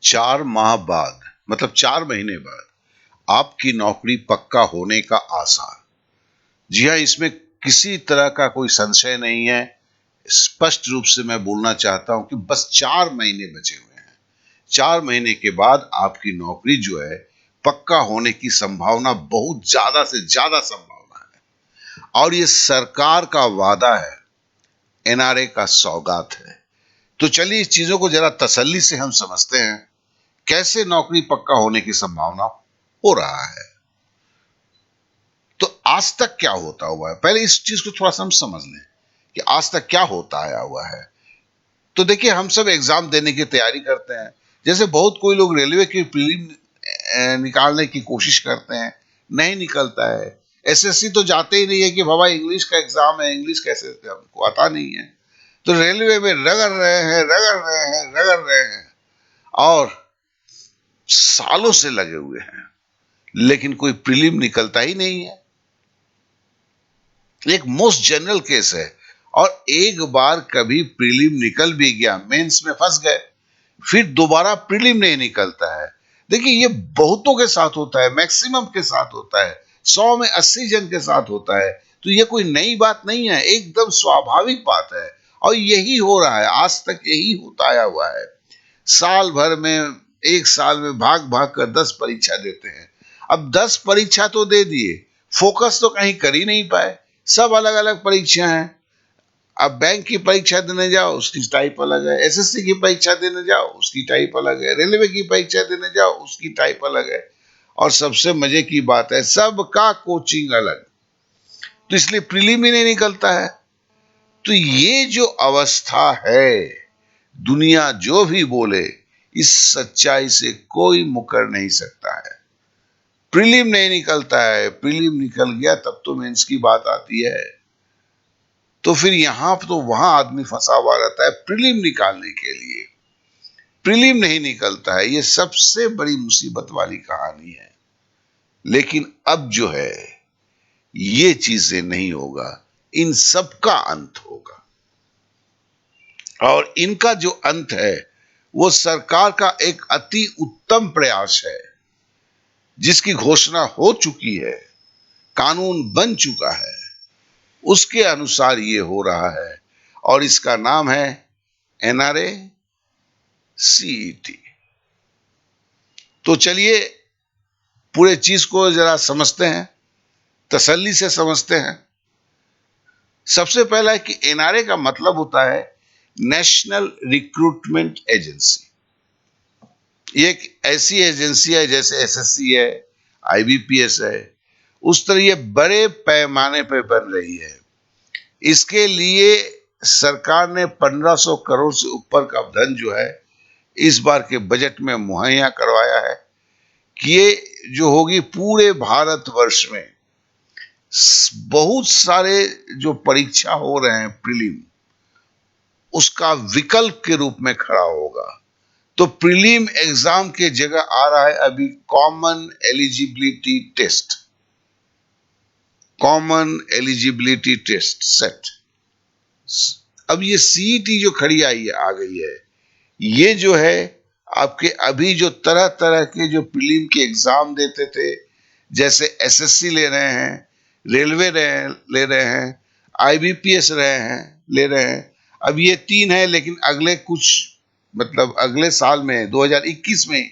4 माह बाद, मतलब 4 महीने बाद आपकी नौकरी पक्का होने का आसार। जी हाँ, इसमें किसी तरह का कोई संशय नहीं है। स्पष्ट रूप से मैं बोलना चाहता हूं कि बस 4 महीने बचे हुए हैं। 4 महीने के बाद आपकी नौकरी जो है पक्का होने की संभावना, बहुत ज्यादा से ज्यादा संभावना है। और ये सरकार का वादा है, एनआरए का सौगात है। तो चलिए इस चीजों को जरा तसल्ली से हम समझते हैं, कैसे नौकरी पक्का होने की संभावना हो रहा है। तो आज तक क्या होता हुआ है, पहले इस चीज को थोड़ा सा हम समझ लें कि आज तक क्या होता आया हुआ है। तो देखिए, हम सब एग्जाम देने की तैयारी करते हैं। जैसे बहुत कोई लोग रेलवे की प्रीलिम निकालने की कोशिश करते हैं, नहीं निकलता है। एसएससी तो जाते ही नहीं है कि बाबा इंग्लिश का एग्जाम है, इंग्लिश कैसे, हमको आता नहीं है। तो रेलवे में रगड़ रहे हैं, रगड़ रहे हैं, रगड़ रहे हैं, और सालों से लगे हुए हैं, लेकिन कोई प्रीलिम निकलता ही नहीं है। एक मोस्ट जनरल केस है। और एक बार कभी प्रीलिम निकल भी गया, मेंस में फंस गए, फिर दोबारा प्रीलिम नहीं निकलता है। देखिए, ये बहुतों के साथ होता है, मैक्सिमम के साथ होता है, 100 में 80 जन के साथ होता है। तो ये कोई नई बात नहीं है, एकदम स्वाभाविक बात है। और यही हो रहा है, आज तक यही होता आया हुआ है। साल भर में, एक साल में भाग भाग कर 10 परीक्षा देते हैं। अब 10 परीक्षा तो दे दिए, फोकस तो कहीं कर ही नहीं पाए। सब अलग अलग परीक्षा हैं। अब बैंक की परीक्षा देने जाओ, उसकी टाइप अलग है। एसएससी की परीक्षा देने जाओ, उसकी टाइप अलग है। रेलवे की परीक्षा देने जाओ, उसकी टाइप अलग है। और सबसे मजे की बात है, सबका कोचिंग अलग। तो इसलिए प्रीलिम ही नहीं निकलता है। तो ये जो अवस्था है, दुनिया जो भी बोले, इस सच्चाई से कोई मुकर नहीं सकता है। प्रीलिम नहीं निकलता है, प्रीलिम निकल गया तब तो मेंस की बात आती है। तो फिर यहां तो वहां आदमी फंसा हुआ रहता है प्रीलिम निकालने के लिए। प्रीलिम नहीं निकलता है, ये सबसे बड़ी मुसीबत वाली कहानी है। लेकिन अब जो है, ये चीजें नहीं होगा, इन सब का अंत होगा। और इनका जो अंत है, वो सरकार का एक अति उत्तम प्रयास है, जिसकी घोषणा हो चुकी है, कानून बन चुका है। उसके अनुसार ये हो रहा है, और इसका नाम है एनआरए सीईटी। तो चलिए पूरे चीज को जरा समझते हैं, तसल्ली से समझते हैं। सबसे पहला है कि एनआरए का मतलब होता है नेशनल रिक्रूटमेंट एजेंसी। ये एक ऐसी एजेंसी है, जैसे एसएससी है, आईबीपीएस है, उस तरह ये बड़े पैमाने पर बन रही है। इसके लिए सरकार ने 1500 करोड़ से ऊपर का धन जो है, इस बार के बजट में मुहैया करवाया है कि ये जो होगी पूरे भारतवर्ष में। बहुत सारे जो परीक्षा हो रहे हैं प्रीलिम, उसका विकल्प के रूप में खड़ा होगा। तो प्रीलिम एग्जाम के जगह आ रहा है अभी common eligibility test, common eligibility test set. अब ये सीईटी जो खड़ी आई है, आ गई है, ये जो है आपके अभी जो तरह तरह के जो प्रीलिम के एग्जाम देते थे, जैसे एसएससी ले रहे हैं, रेलवे ले रहे हैं, आईबीपीएस ले रहे हैं। अब ये 3 है, लेकिन अगले कुछ, मतलब अगले साल में 2021 में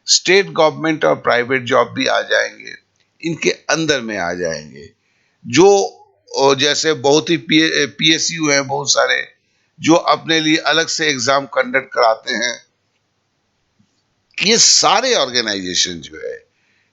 स्टेट गवर्नमेंट और प्राइवेट जॉब भी आ जाएंगे, इनके अंदर में आ जाएंगे। जो जैसे बहुत ही पीएसयू हैं बहुत सारे, जो अपने लिए अलग से एग्जाम कंडक्ट कराते हैं। ये सारे ऑर्गेनाइजेशन जो है,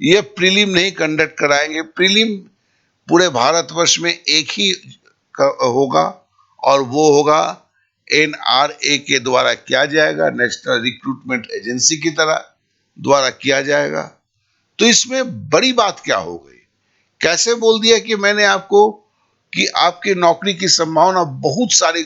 ये प्रीलिम नहीं कंडक्ट कराएंगे। प्रीलिम पूरे भारतवर्ष में एक ही होगा, और वो होगा एनआरए के द्वारा किया जाएगा, नेशनल रिक्रूटमेंट एजेंसी की तरह द्वारा किया जाएगा। तो इसमें बड़ी बात क्या हो गई, कैसे बोल दिया कि मैंने आपको कि आपकी नौकरी की संभावना बहुत सारी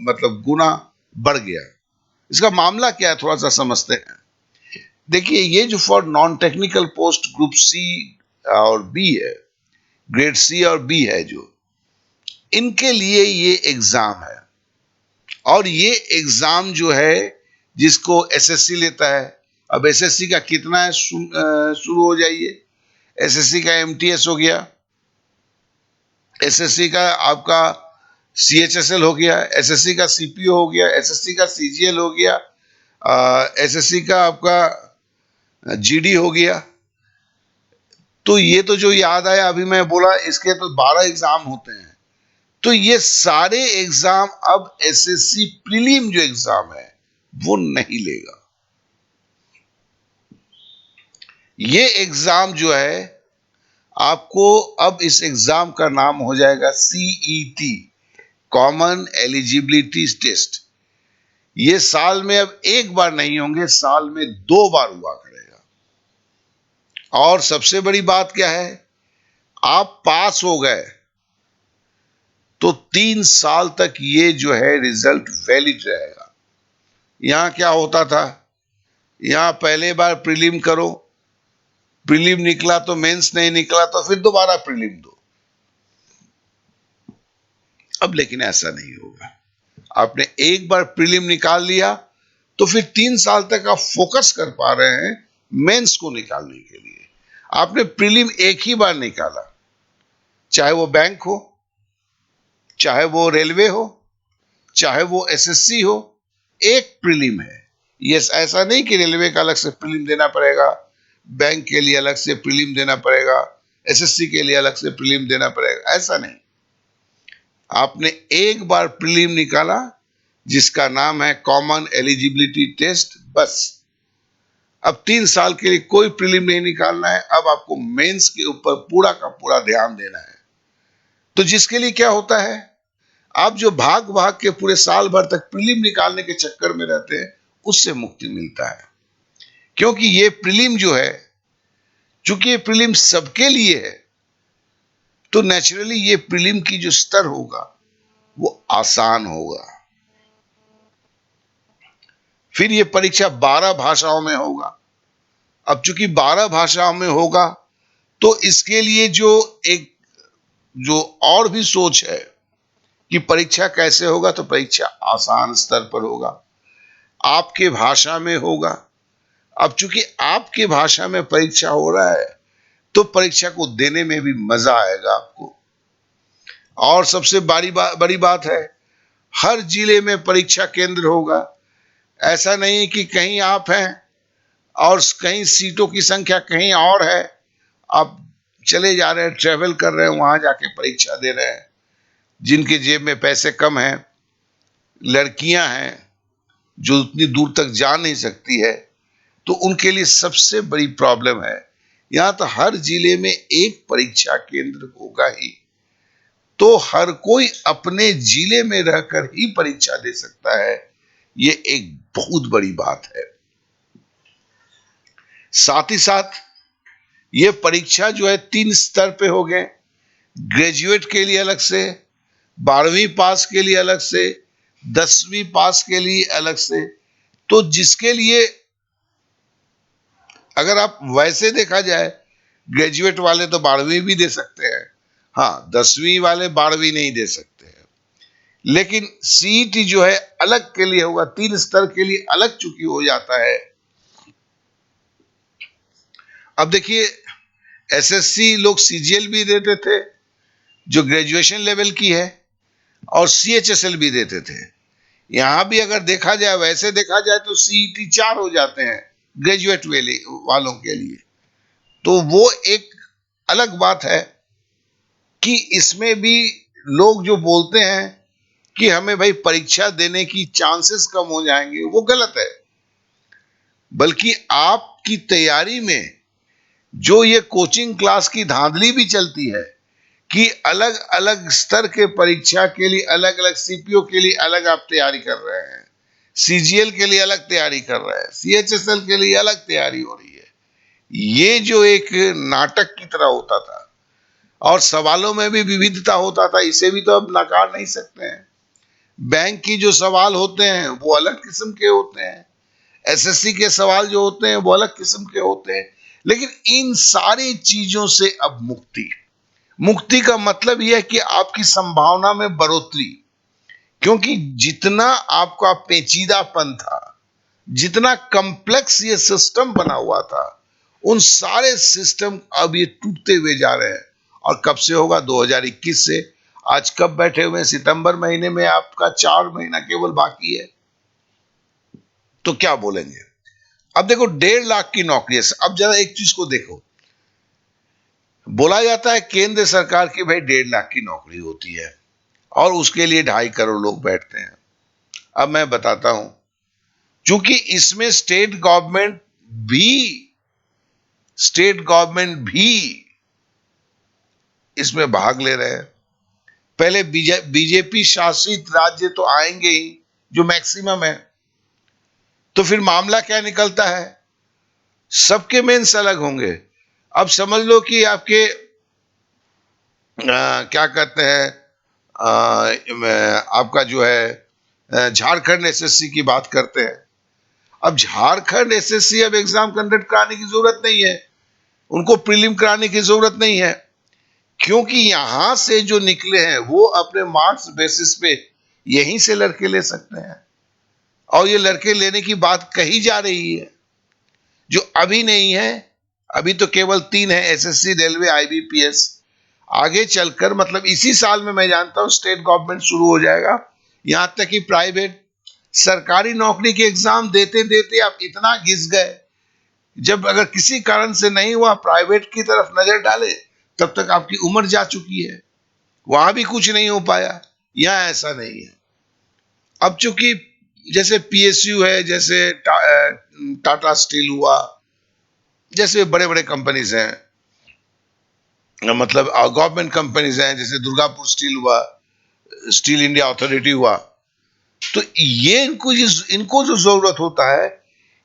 मतलब गुना बढ़ गया। इसका मामला क्या है, थोड़ा सा समझते हैं। देखिए, ये जो for non technical post group C और बी है, ग्रेड सी और बी है, जो इनके लिए ये एग्जाम है। और ये एग्जाम जो है, जिसको एसएससी लेता है। अब एसएससी का कितना है, शुरू हो जाइए। एसएससी का एमटीएस हो गया, एसएससी का आपका सीएचएसएल हो गया, एसएससी का सीपीओ हो गया, एसएससी का सीजीएल हो गया, एसएससी का आपका जीडी हो गया। तो ये तो जो याद आया अभी मैं बोला, इसके तो 12 एग्जाम होते हैं। तो ये सारे एग्जाम अब एसएससी प्रीलिम जो एग्जाम है वो नहीं लेगा। ये एग्जाम जो है आपको, अब इस एग्जाम का नाम हो जाएगा सीईटी, कॉमन एलिजिबिलिटी टेस्ट। ये साल में अब एक बार नहीं होंगे, साल में 2 बार हुआ करेगा। और सबसे बड़ी बात क्या है, आप पास हो गए तो 3 साल तक ये जो है रिजल्ट वैलिड रहेगा। यहां क्या होता था, यहां पहले बार प्रीलिम करो, प्रीलिम निकला तो मेंस नहीं निकला तो फिर दोबारा प्रीलिम दो। अब लेकिन ऐसा नहीं होगा। आपने एक बार प्रीलिम निकाल लिया तो फिर 3 साल तक आप फोकस कर पा रहे हैं मेंस को निकालने के लिए। आपने प्रीलिम एक ही बार निकाला, चाहे वो बैंक हो, चाहे वो रेलवे हो, चाहे वो एसएससी हो, एक प्रीलिम है। ये ऐसा नहीं कि रेलवे का अलग से प्रीलिम देना पड़ेगा, बैंक के लिए अलग से प्रीलिम देना पड़ेगा, एसएससी के लिए अलग से प्रीलिम देना पड़ेगा, ऐसा नहीं। आपने एक बार प्रीलिम निकाला जिसका नाम है कॉमन एलिजिबिलिटी टेस्ट, बस। अब 3 साल के लिए कोई प्रीलिम नहीं निकालना है, अब आपको मेंस के ऊपर पूरा का पूरा ध्यान देना है। तो जिसके लिए क्या होता है, आप जो भाग भाग के पूरे साल भर तक प्रीलिम निकालने के चक्कर में रहते हैं, उससे मुक्ति मिलता है। क्योंकि ये प्रीलिम जो है, चूंकि ये प्रीलिम सबके लिए है, तो नेचुरली ये प्रीलिम की जो स्तर होगा वो आसान होगा। फिर ये परीक्षा 12 भाषाओं में होगा। अब चूंकि 12 भाषाओं में होगा तो इसके लिए जो और भी सोच है कि परीक्षा कैसे होगा, तो परीक्षा आसान स्तर पर होगा, आपके भाषा में होगा। अब चूंकि आपके भाषा में परीक्षा हो रहा है तो परीक्षा को देने में भी मजा आएगा आपको। और सबसे बड़ी बात है, हर जिले में परीक्षा केंद्र होगा। ऐसा नहीं कि कहीं आप हैं और कहीं सीटों की संख्या कहीं और है, आप चले जा रहे हैं, ट्रेवल कर रहे हैं, वहां जाके परीक्षा दे रहे हैं। जिनके जेब में पैसे कम हैं, लड़कियां हैं जो उतनी दूर तक जा नहीं सकती है, तो उनके लिए सबसे बड़ी प्रॉब्लम है। यहां तो हर जिले में एक परीक्षा केंद्र होगा ही, तो हर कोई अपने जिले में रहकर ही परीक्षा दे सकता है। ये एक बहुत बड़ी बात है। साथ ही साथ ये परीक्षा जो है 3 स्तर पे हो गए, ग्रेजुएट के लिए अलग से, 12वीं पास के लिए अलग से, 10वीं पास के लिए अलग से। तो जिसके लिए, अगर आप वैसे देखा जाए, ग्रेजुएट वाले तो 12वीं भी दे सकते हैं, हाँ 10वीं वाले 12वीं नहीं दे सकते हैं। लेकिन सीईटी जो है अलग के लिए होगा, 3 स्तर के लिए अलग चूंकि हो जाता है। अब देखिए, एसएससी लोग सीजीएल भी देते थे जो ग्रेजुएशन लेवल की है, और सीएचएसएल भी देते थे। यहां भी अगर देखा जाए, वैसे देखा जाए तो सीईटी 4 हो जाते हैं ग्रेजुएट वालों के लिए। तो वो एक अलग बात है कि इसमें भी लोग जो बोलते हैं कि हमें भाई परीक्षा देने की चांसेस कम हो जाएंगे, वो गलत है। बल्कि आपकी तैयारी में जो ये कोचिंग क्लास की धांधली भी चलती है कि अलग अलग स्तर के परीक्षा के लिए अलग अलग, सीपीओ के लिए अलग आप तैयारी कर रहे हैं, सीजीएल के लिए अलग तैयारी कर रहे हैं, सीएचएसएल के लिए अलग तैयारी हो रही है, ये जो एक नाटक की तरह होता था, और सवालों में भी विविधता होता था, इसे भी तो अब नकार नहीं सकते हैं। बैंक की जो सवाल होते हैं वो अलग किस्म के होते हैं, एसएससी के सवाल जो होते हैं वो अलग किस्म के होते हैं। लेकिन इन सारी चीजों से अब मुक्ति का मतलब यह है कि आपकी संभावना में बढ़ोतरी। क्योंकि जितना आपका पेचीदापन था, जितना कॉम्प्लेक्स ये सिस्टम बना हुआ था, उन सारे सिस्टम अब ये टूटते हुए जा रहे हैं। और कब से होगा? 2021 से। आज कब बैठे हुए हैं? सितंबर महीने में आपका 4 महीना केवल बाकी है। तो क्या बोलेंगे? अब देखो, 1.5 लाख की नौकरी है। अब जरा एक चीज को देखो, बोला जाता है केंद्र सरकार की भाई 1.5 लाख की नौकरी होती है और उसके लिए 2.5 करोड़ लोग बैठते हैं। अब मैं बताता हूं, क्योंकि इसमें भी स्टेट गवर्नमेंट भी इसमें भाग ले रहे हैं। पहले बीजेपी शासित राज्य तो आएंगे ही, जो मैक्सिमम है। तो फिर मामला क्या निकलता है? सबके मेंस अलग होंगे। अब समझ लो कि आपके क्या कहते हैं, आपका जो है झारखंड एसएससी की बात करते हैं। अब झारखंड एसएससी अब एग्जाम कंडक्ट कराने की जरूरत नहीं है, उनको प्रीलिम कराने की जरूरत नहीं है, क्योंकि यहां से जो निकले हैं वो अपने मार्क्स बेसिस पे यहीं से लड़के ले सकते हैं। और ये लड़के लेने की बात कही जा रही है, जो अभी नहीं है। अभी तो केवल 3 है, एसएससी, रेलवे, आईबीपीएस। आगे चलकर, मतलब इसी साल में मैं जानता हूं स्टेट गवर्नमेंट शुरू हो जाएगा। यहां तक कि प्राइवेट, सरकारी नौकरी के एग्जाम देते देते आप इतना घिस गए, जब अगर किसी कारण से नहीं हुआ, प्राइवेट की तरफ नजर डाले, तब तक आपकी उम्र जा चुकी है, वहां भी कुछ नहीं हो पाया। यहां ऐसा नहीं है। अब चूंकि जैसे पीएसयू है, जैसे टाटा स्टील हुआ, जैसे बड़े बड़े कंपनीज हैं, मतलब गवर्नमेंट कंपनीज हैं, जैसे दुर्गापुर स्टील हुआ, स्टील इंडिया अथॉरिटी हुआ, तो ये इनको जो जरूरत होता है,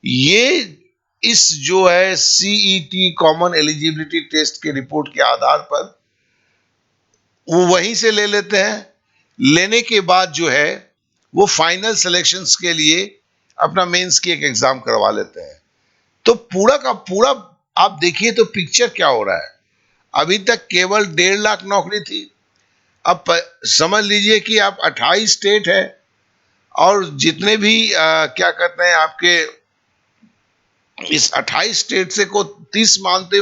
ये इस जो है सीईटी, कॉमन एलिजिबिलिटी टेस्ट के रिपोर्ट के आधार पर वो वहीं से ले लेते हैं। लेने के बाद जो है वो फाइनल सिलेक्शंस के लिए अपना मेंस की एक एग्जाम करवा लेते हैं। तो पूरा का पूरा आप देखिए तो पिक्चर क्या हो रहा है। अभी तक केवल 1.5 लाख नौकरी थी। अब समझ लीजिए कि आप 28 स्टेट है, और जितने भी क्या कहते हैं आपके, इस 28 स्टेट से को 30 मानते,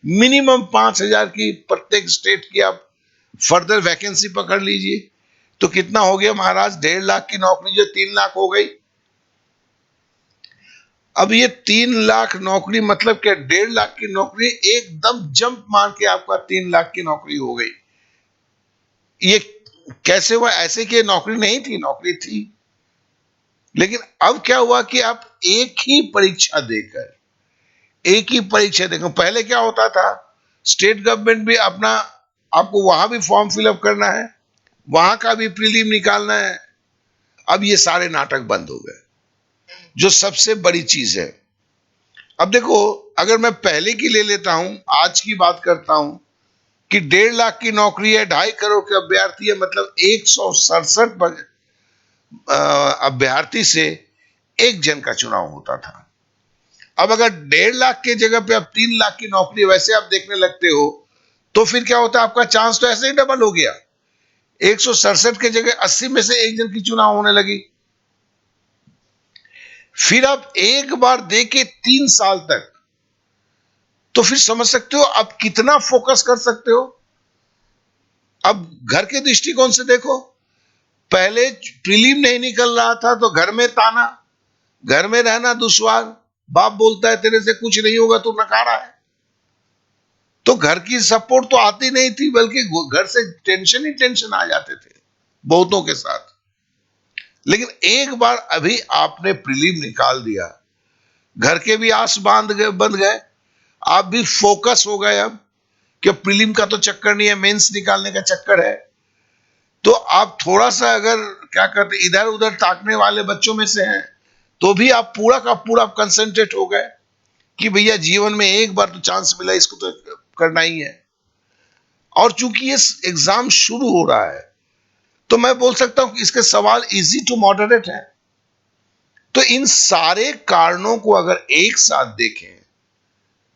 मिनिमम 5,000 की प्रत्येक स्टेट की आप फर्दर वैकेंसी पकड़ लीजिए, तो कितना हो गया महाराज? 1.5 लाख की नौकरी जो 3 लाख हो गई। अब ये 3 लाख नौकरी मतलब क्या? 1.5 लाख की नौकरी एकदम जंप मार के आपका 3 लाख की नौकरी हो गई। ये कैसे हुआ? ऐसे कि नौकरी नहीं थी, नौकरी थी, लेकिन अब क्या हुआ कि आप एक ही परीक्षा देकर, पहले क्या होता था, स्टेट गवर्नमेंट भी अपना, आपको वहां भी फॉर्म फिलअप करना है, वहां का भी प्रीलिम निकालना है। अब ये सारे नाटक बंद हो गए, जो सबसे बड़ी चीज है। अब देखो, अगर मैं पहले की ले लेता हूं, आज की बात करता हूं, कि 1.5 लाख की नौकरी है, 2.5 करोड़ के अभ्यर्थी है, मतलब 167 अभ्यर्थी से एक जन का चुनाव होता था। अब अगर 1.5 लाख की जगह पे अब 3 लाख की नौकरी वैसे आप देखने लगते हो, तो फिर क्या होता है? आपका चांस तो ऐसे ही डबल हो गया। 167 की जगह 80 में से एक जन की चुनाव होने लगी। फिर आप एक बार देके 3 साल तक, तो फिर समझ सकते हो आप कितना फोकस कर सकते हो। अब घर के दृष्टिकोण से देखो, पहले प्रीलिम नहीं निकल रहा था तो घर में ताना, घर में रहना दुश्वार, बाप बोलता है तेरे से कुछ नहीं होगा, तू नकारा है। तो घर की सपोर्ट तो आती नहीं थी, बल्कि घर से टेंशन ही टेंशन आ जाते थे बहुतों के साथ। लेकिन एक बार अभी आपने प्रीलिम निकाल दिया, घर के भी आस बंद गए, आप भी फोकस हो गए। अब कि प्रीलिम का तो चक्कर नहीं है, मेंस निकालने का चक्कर है। तो आप थोड़ा सा अगर क्या कहते इधर उधर ताकने वाले बच्चों में से हैं, तो भी आप पूरा का पूरा कंसंट्रेट हो गए कि भैया जीवन में एक बार तो चांस मिला, इसको तो करना ही है। और चूंकि ये एग्जाम शुरू हो रहा है, तो मैं बोल सकता हूं कि इसके सवाल इजी टू मॉडरेट है। तो इन सारे कारणों को अगर एक साथ देखें,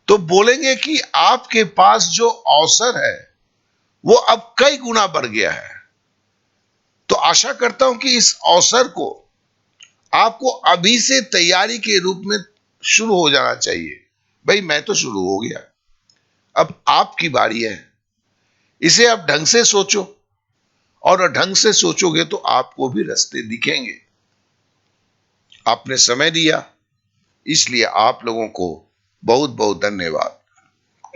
तो बोलेंगे कि आपके पास जो अवसर है वो अब कई गुना बढ़ गया है। तो आशा करता हूं कि इस अवसर को आपको अभी से तैयारी के रूप में शुरू हो जाना चाहिए। भाई मैं तो शुरू हो गया, अब आपकी बारी है। इसे आप ढंग से सोचो, और ढंग से सोचोगे तो आपको भी रास्ते दिखेंगे। आपने समय दिया, इसलिए आप लोगों को बहुत बहुत धन्यवाद।